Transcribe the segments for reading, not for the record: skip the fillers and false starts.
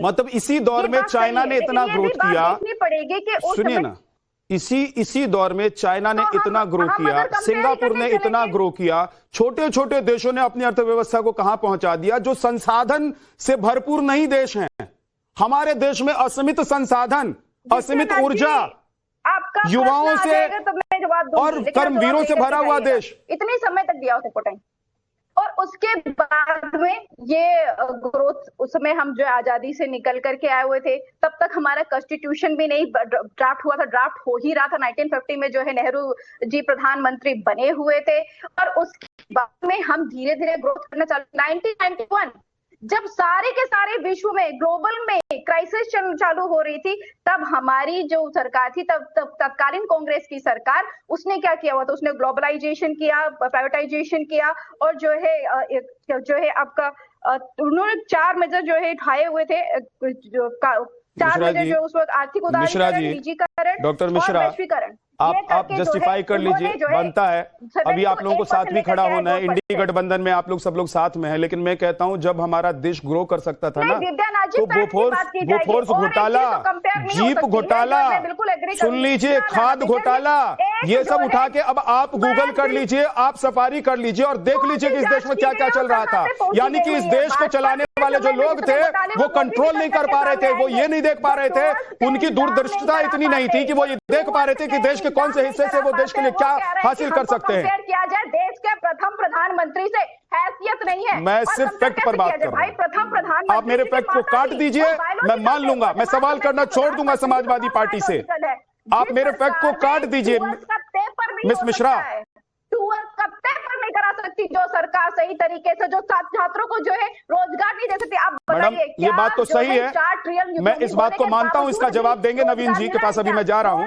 मतलब इसी दौर में चाइना ने इतना ग्रोथ किया, पड़ेगी कि सुनिए ना, इसी दौर में चाइना ने इतना ग्रो किया, सिंगापुर ने इतना ग्रो किया, छोटे छोटे देशों ने अपनी अर्थव्यवस्था को कहां पहुंचा दिया, जो संसाधन से भरपूर नहीं देश हैं। हमारे देश में असीमित संसाधन, असीमित ऊर्जा, युवाओं से और कर्मवीरों से भरा हुआ देश। इतने समय तक दिया उसको टाइम, और उसके बाद में ये ग्रोथ, उसमें हम जो आजादी से निकल करके आए हुए थे, तब तक हमारा कॉन्स्टिट्यूशन भी नहीं ड्राफ्ट हुआ था, ड्राफ्ट हो ही रहा था। 1950 में जो है नेहरू जी प्रधानमंत्री बने हुए थे, और उसके बाद में हम धीरे धीरे ग्रोथ करना चालू। 1991 जब सारे के सारे विश्व में, ग्लोबल में क्राइसिस चालू हो रही थी, तब हमारी जो सरकार थी, तब तत्कालीन कांग्रेस की सरकार, उसने क्या किया हुआ था, उसने ग्लोबलाइजेशन किया, प्राइवेटाइजेशन किया, और जो है आपका उन्होंने 4 मेजर जो है उठाए हुए थे, 4 मेजर जो उस वक्त आर्थिक उदारीकरण, निजीकरण, डॉक्टर मिश्रा, वैश्वीकरण, आप जस्टिफाई कर लीजिए, बनता है। अभी आप लोगों को साथ भी खड़ा होना है, इंडी गठबंधन में आप लोग सब लोग साथ में हैं, लेकिन मैं कहता हूं जब हमारा देश ग्रो कर सकता था ना, तो बोफोर्स घोटाला, जीप घोटाला, सुन लीजिए, खाद घोटाला, ये सब उठा के अब आप गूगल कर लीजिए, आप सफारी कर लीजिए और देख लीजिए कि इस देश में क्या क्या चल रहा था। यानी कि इस देश को चलाने वाले जो लोग थे वो कंट्रोल नहीं कर पा रहे थे, वो ये नहीं देख पा रहे थे, उनकी दूरदर्शिता इतनी नहीं थी कि वो ये देख पा रहे थे कि देश के कौन से हिस्से से वो देश के लिए क्या हासिल कर सकते हैं। किया जाए देश के प्रथम प्रधानमंत्री से, हैसियत नहीं है। मैं सिर्फ फैक्ट पर बात कर रहा हूं। प्रथम प्रधानमंत्री, आप मेरे फैक्ट को काट दीजिए, मैं मान लूंगा, मैं सवाल करना छोड़ दूंगा समाजवादी पार्टी से। आप मेरे फैक्ट को काट दीजिए मिस मिश्रा। कब पेपर नहीं करा सकती जो सरकार सही तरीके से, जो छात्रों को जो है रोजगार नहीं दे सकती। आप मैडम, ये बात तो सही है, मैं इस बात को मानता हूं, इसका जवाब देंगे नवीन जी के पास, अभी मैं जा रहा हूं,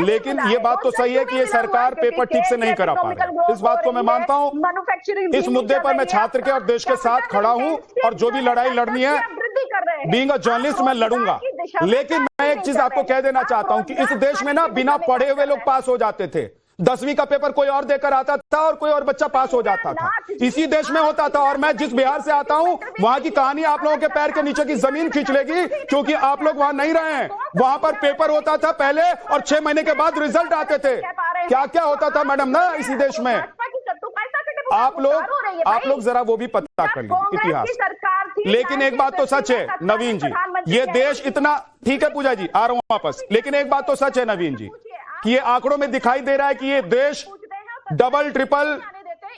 लेकिन ये बात तो सही है कि ये सरकार पेपर ठीक से नहीं करा पा रही, इस बात को मैं मानता हूं। इस मुद्दे पर मैं छात्र के और देश के साथ खड़ा हूं, और जो भी लड़ाई लड़नी है, बीइंग अ जर्नलिस्ट मैं लड़ूंगा। लेकिन मैं एक चीज आपको कह देना चाहता हूं कि इस देश में ना बिना पढ़े हुए लोग पास हो जाते थे। 10वीं का पेपर कोई और देकर आता था और कोई और बच्चा पास हो जाता था, इसी देश में होता था। और मैं जिस बिहार से आता हूं, वहां की कहानी आप लोगों के पैर के नीचे की जमीन खींच लेगी, क्योंकि आप लोग वहां नहीं रहे हैं। वहां पर पेपर होता था पहले, और 6 महीने के बाद रिजल्ट आते थे। क्या क्या होता था मैडम ना इसी देश में, आप लोग जरा वो भी पता कर लीजिए इतिहास। लेकिन एक बात तो सच है नवीन जी, ये देश इतना, ठीक है पूजा जी आ रहा हूं वापस, लेकिन एक बात तो सच है नवीन जी कि ये आंकड़ों में दिखाई दे रहा है कि ये देश डबल ट्रिपल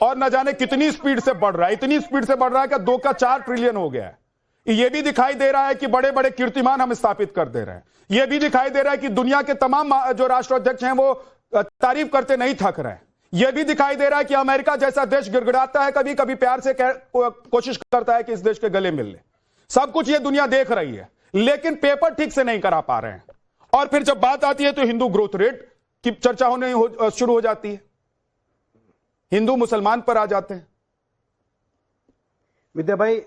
और न जाने कितनी स्पीड से बढ़ रहा है, इतनी स्पीड से बढ़ रहा है कि 2 का 4 ट्रिलियन हो गया है। ये भी दिखाई दे रहा है कि बड़े बड़े कीर्तिमान हम स्थापित कर दे रहे हैं। ये भी दिखाई दे रहा है कि दुनिया के तमाम जो राष्ट्राध्यक्ष हैं वो तारीफ करते नहीं थक रहे हैं। यह भी दिखाई दे रहा है कि अमेरिका जैसा देश गिड़गिड़ाता है, कभी कभी प्यार से कोशिश करता है कि इस देश के गले मिल ले। सब कुछ ये दुनिया देख रही है, लेकिन पेपर ठीक से नहीं करा पा रहे हैं। और फिर जब बात आती है तो हिंदू ग्रोथ रेट की चर्चा होने शुरू हो जाती है, हिंदू मुसलमान पर आ जाते हैं। विद्या भाई,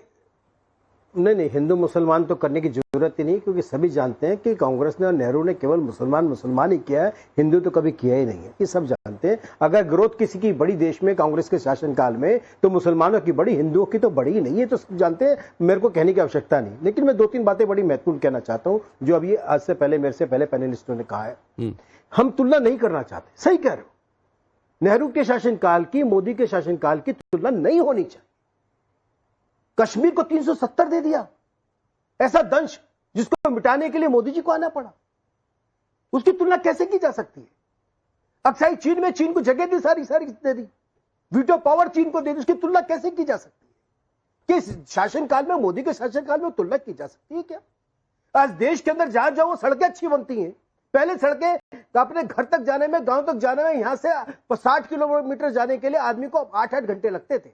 नहीं, हिंदू मुसलमान तो करने की जरूरत ही नहीं, क्योंकि सभी जानते हैं कि कांग्रेस ने और नेहरू ने केवल मुसलमान ही किया है, हिंदू तो कभी किया ही नहीं है, ये सब जानते हैं। अगर ग्रोथ किसी की बड़ी देश में कांग्रेस के शासनकाल में, तो मुसलमानों की बड़ी, हिंदुओं की तो बड़ी ही नहीं है, तो सब जानते हैं, मेरे को कहने की आवश्यकता नहीं। लेकिन मैं 2-3 बातें बड़ी महत्वपूर्ण कहना चाहता हूं, जो अभी आज से पहले मेरे से पहले पैनलिस्टों ने कहा है। हम तुलना नहीं करना चाहते, सही कह रहे हो, नेहरू के शासनकाल की, मोदी के शासनकाल की तुलना नहीं होनी चाहिए। कश्मीर को 370 दे दिया, ऐसा दंश जिसको मिटाने के लिए मोदी जी को आना पड़ा, उसकी तुलना कैसे की जा सकती है? अक्साई चीन में चीन को जगह दी, सारी दे दी, वीटो पावर चीन को दे दी, उसकी तुलना कैसे की जा सकती है? किस शासनकाल में, मोदी के शासनकाल में तुलना की जा सकती है क्या? आज देश के अंदर जहां जाओ सड़कें अच्छी बनती हैं। पहले सड़कें अपने घर तक जाने में, गांव तक जाने में, यहां से 60 किलोमीटर जाने के लिए आदमी को 8-8 घंटे लगते थे,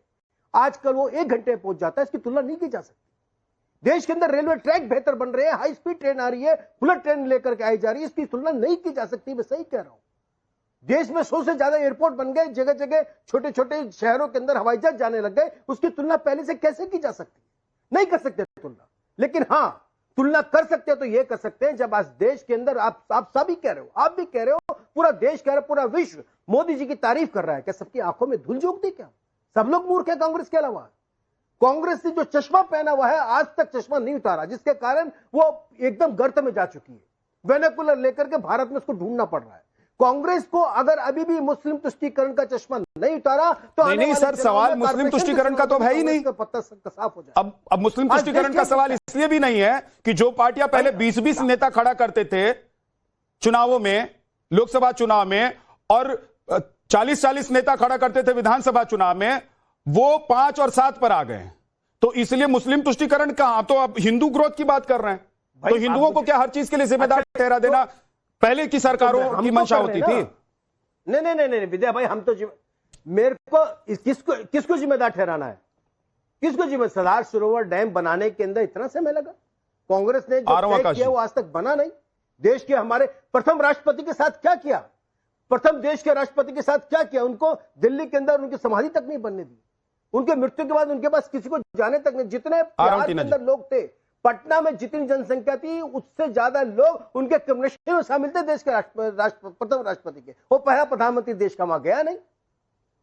आजकल वो 1 घंटे पहुंच जाता है। इसकी तुलना नहीं की जा सकती। देश के अंदर रेलवे ट्रैक बेहतर बन रहे हैं, हाई स्पीड ट्रेन आ रही है, बुलेट ट्रेन लेकर के आई जा रही है, इसकी तुलना नहीं की जा सकती। मैं सही कह रहा हूं, देश में 100 से ज्यादा एयरपोर्ट बन गए, जगह जगह छोटे छोटे शहरों के अंदर हवाई जहाज जाने लग गए, उसकी तुलना पहले से कैसे की जा सकती? नहीं कर सकते तुलना। लेकिन हां, तुलना कर सकते हैं तो यह कर सकते हैं जब आज देश के अंदर आप सभी कह रहे हो, आप भी कह रहे हो, पूरा देश कह रहा है, पूरा विश्व मोदी जी की तारीफ कर रहा है। क्या सबकी आंखों में धूल झोंक दी क्या? सब लोग मूर्ख है कांग्रेस के अलावा? कांग्रेस ने जो चश्मा पहना हुआ है आज तक चश्मा नहीं उतारा, जिसके कारण वो एकदम गर्त में जा चुकी है। वेनेकुलर लेकर के भारत में उसको ढूंढना पड़ रहा है। कांग्रेस को अगर अभी भी मुस्लिम तुष्टीकरण का चश्मा नहीं उतारा तो नहीं सर, सवाल मुस्लिम तुष्टीकरण का तो है ही नहीं। पत्ता साफ हो जाए। अब मुस्लिम तुष्टीकरण का सवाल इसलिए भी नहीं है कि जो पार्टियां पहले 20-20 नेता खड़ा करते थे चुनावों में, लोकसभा चुनाव में, और 40-40 नेता खड़ा करते थे विधानसभा चुनाव में, वो 5 और 7 पर आ गए। तो इसलिए मुस्लिम तुष्टीकरण कहां, तो अब हिंदू ग्रोथ की बात कर रहे हैं। तो हिंदुओं को क्या हर चीज के लिए जिम्मेदार ठहरा देना पहले की सरकारों की मंशा होती थी? नहीं विद्या भाई, हम तो मेरे को किसको जिम्मेदार ठहराना है? किसको जिम्मेदार? सरदार सरोवर डैम बनाने के अंदर इतना समय लगा। कांग्रेस ने जो तय किया वो आज तक बना नहीं। देश के हमारे प्रथम राष्ट्रपति के साथ क्या किया? प्रथम देश के राष्ट्रपति के साथ क्या किया? उनको दिल्ली के अंदर उनकी समाधि तक नहीं बनने दी। उनके मृत्यु के बाद उनके पास किसी को जाने तक नहीं। जितने बिहार के अंदर लोग थे, पटना में जितनी जनसंख्या थी उससे ज्यादा लोग उनके कम्युनिकेशन में शामिल थे देश के प्रथम राष्ट्रपति के। वो पहला प्रधानमंत्री देश का वहां गया नहीं।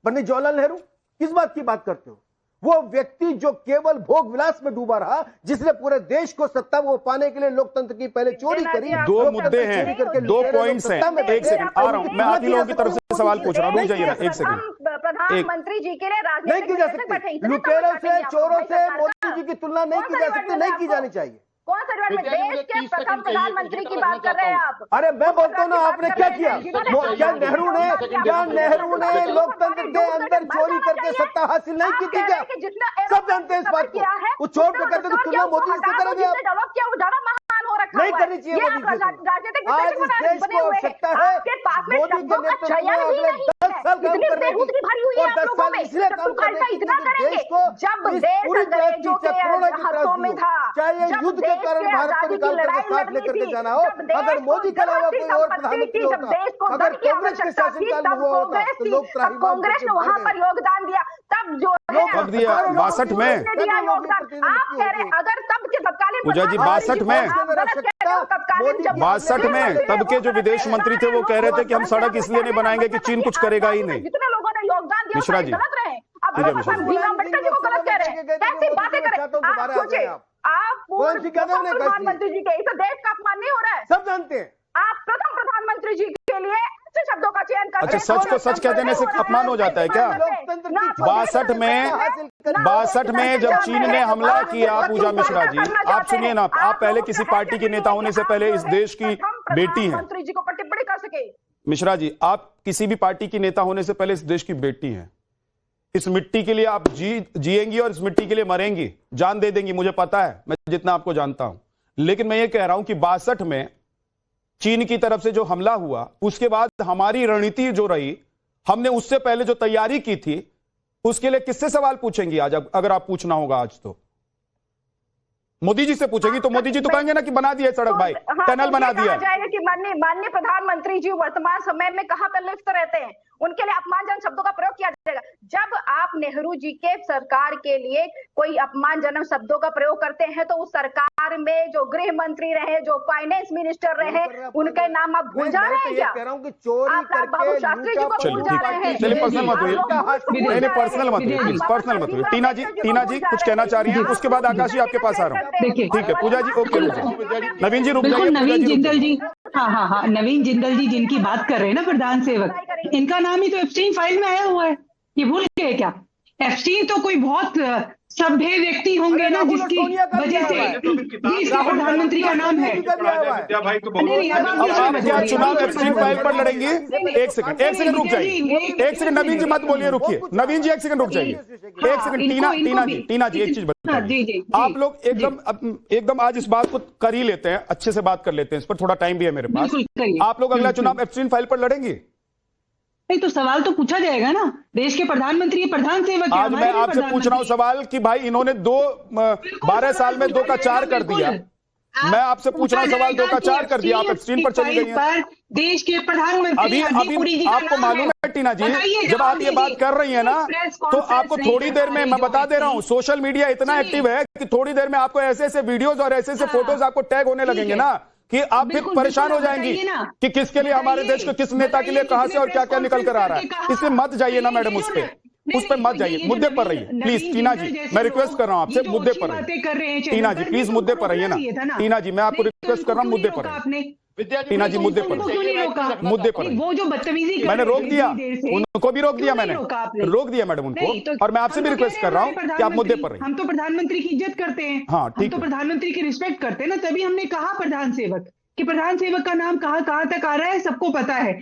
पंडित जवाहरलाल नेहरू, किस बात की बात करते हो? वो व्यक्ति जो केवल भोग विलास में डूबा रहा, जिसने पूरे देश को सत्ता को पाने के लिए लोकतंत्र की पहले चोरी करी। 2 मुद्दे हैं, 2 पॉइंट्स हैं। एक सेकंड आ रहा हूं, मैं आप ही लोगों की तरफ से सवाल पूछ रहा हूं, रुक जाइए ना एक सेकंड। प्रधानमंत्री जी के लिए नहीं की जा सकती, लुटेरों से, चोरों से मोदी जी की तुलना नहीं की जा सकती, नहीं की जानी चाहिए। कौन सा डिपार्टमेंट? देश के प्रथम प्रधानमंत्री की बात कर रहे हैं आप। अरे मैं बोलता हूँ ना, आपने क्या किया? क्या नेहरू ने लोकतंत्र के अंदर चोरी करके सत्ता हासिल नहीं की थी क्या? सब जानते हैं इस बात को। वो चोर तो कहते थे तुलना मोदी से करेंगे आप? नहीं करनी चाहिए मोदी जी को। आज इस देश को आवश्यकता है मोदी के नेतृत्व में अगले 10 साल काम करने की, और 10 साल इसलिए काम करने की देश को इस पूरी तरह की कोरोना की त्रासदी हो, चाहे ये युद्ध के कारण भारत को निकाल करके साथ लेकर के जाना हो। अगर मोदी के अलावा कोई और प्रधानमंत्री होता, अगर कांग्रेस के शासनकाल में हुआ होता तो लोग कांग्रेस ने वहां पर योगदान दिया। तब जो कब दिया? 62 में। आप कह रहे अगर तब के तत्कालीन पूजा जी 62 में, 62 में तब के जो विदेश मंत्री थे वो कह रहे थे कि हम सड़क इसलिए नहीं बनाएंगे कि चीन कुछ करेगा ही नहीं। जितने लोगों ने योगदान दिया मिश्रा जी, अब भीम अम्बेडकर जी को गलत कह रहे हैं। कैसी बातें कर रहे हैं आप? प्रधानमंत्री जी के इस देश का अपमान नहीं हो रहा है? सब जानते हैं। आप प्रथम प्रधानमंत्री जी के लिए ऐसे शब्दों का चयन कर। अच्छा, सच को सच कह देने से अपमान हो जाता है क्या? 62 में जब चीन ने हमला किया, पूजा मिश्रा जी आप सुनिए ना, आप पहले किसी पार्टी के नेता होने से पहले इस देश की बेटी हैं। मंत्री जी को पर टिप्पणी कर सके। मिश्रा जी, आप किसी भी पार्टी की नेता होने से पहले इस देश की बेटी हैं। इस मिट्टी के लिए आप जिएंगी और इस मिट्टी के लिए मरेंगी, जान दे देंगी, मुझे पता है, मैं जितना आपको जानता हूं। लेकिन मैं ये कह रहा हूं कि 62 में चीन की तरफ से जो हमला हुआ, उसके बाद हमारी रणनीति जो रही, हमने उससे पहले जो तैयारी की थी, उसके लिए किससे सवाल पूछेंगी आज? अगर आप पूछना होगा आज तो मोदी जी से पूछेगी, तो मोदी जी तो कहेंगे ना कि बना दिया सड़क भाई, टनल बना दिया। जाएगा कि माननीय प्रधानमंत्री जी वर्तमान समय में कहां पर लिप्त रहते हैं, उनके लिए अपमानजनक शब्दों का प्रयोग किया जाएगा। जब आप नेहरू जी के सरकार के लिए कोई अपमानजनक शब्दों का प्रयोग करते हैं तो उस सरकार में जो गृह मंत्री रहे, जो फाइनेंस मिनिस्टर रहे, उनके नाम आप भूल जा रहे हैं क्या? कह रहा हूं कि चोरी करके बाबू शास्त्री जी को भूल जा रहे हैं। चलिए पर्सनल मत हुई, नहीं पर्सनल मत हुई, पर्सनल मत हुई। टीना जी कुछ कहना चाह रही है, उसके बाद आकाश जी आपके पास आ रहा हूँ। ठीक है पूजा जी, ओके नवीन जी रुक जाइए। नवीन जिंदल जी, हाँ, नवीन जिंदल जी जिनकी बात कर रहे हैं ना, प्रधान सेवक, इनका नाम ही तो एप्स्टीन फाइल में आया हुआ है, ये भूल गए क्या? एप्स्टीन तो कोई बहुत सभ्य व्यक्ति होंगे ना, जिसकी वजह से इसका प्रधानमंत्री का नाम है। अब क्या चुनाव एप्स्टीन फाइल पर लड़ेंगे? एक सेकंड रुक जाइए, एक सेकंड नवीन जी मत बोलिए, रुकिए नवीन जी, एक सेकंड रुक जाइए, एक सेकंड। टीना जी एक चीज बताइए, आप लोग एकदम आज इस बात को कर ही लेते हैं, अच्छे से बात कर लेते हैं, इस पर थोड़ा टाइम भी है मेरे पास। आप लोग अगला चुनाव एप्स्टीन फाइल पर लड़ेंगे? नहीं तो सवाल तो पूछा जाएगा ना, देश के प्रधानमंत्री प्रधान सेवक। आज मैं आपसे पूछ रहा हूं सवाल कि भाई इन्होंने 12 साल में 2 का 4 कर दिया। मैं आपसे पूछ रहा हूं सवाल, 2 का 4 कर दिया, आप स्क्रीन पर चली गई हैं। देश के प्रधानमंत्री अभी आपको मालूम है टीना जी, जब आप ये बात कर रही है ना, तो आपको थोड़ी देर में, मैं बता दे रहा हूं, सोशल मीडिया इतना एक्टिव है कि थोड़ी देर में आपको ऐसे ऐसे वीडियोज और ऐसे ऐसे फोटोज आपको टैग होने लगेंगे ना कि आप फिर परेशान हो जाएंगी कि किसके लिए, हमारे देश के किस नेता के लिए कहां से और क्या क्या निकल कर आ रहा है। इसलिए मत जाइए ना मैडम उस पर। उस पर मत जाइए, मुद्दे पर रहिए प्लीज। टीना जी मैं रिक्वेस्ट कर रहा हूं आपसे, मुद्दे पर रहिए। टीना जी प्लीज मुद्दे पर रहिए ना। टीना जी मैं आपको रिक्वेस्ट कर रहा हूं, मुद्दे पर रहिए। टीना जी मुद्दे पर, मुद्दे पर वो जो बदतमीजी मैंने रोक दिया, उनको भी रोक दिया, मैंने रोक दिया मैडम उनको, और मैं आपसे भी रिक्वेस्ट कर रहा हूँ कि आप मुद्दे पर रहिए। हम तो प्रधानमंत्री की इज्जत करते हैं, हाँ हम ठीक तो है, प्रधानमंत्री की रिस्पेक्ट करते हैं ना, तभी हमने कहा प्रधान सेवक कि प्रधान सेवक का नाम कहाँ कहाँ तक आ रहा है सबको पता है।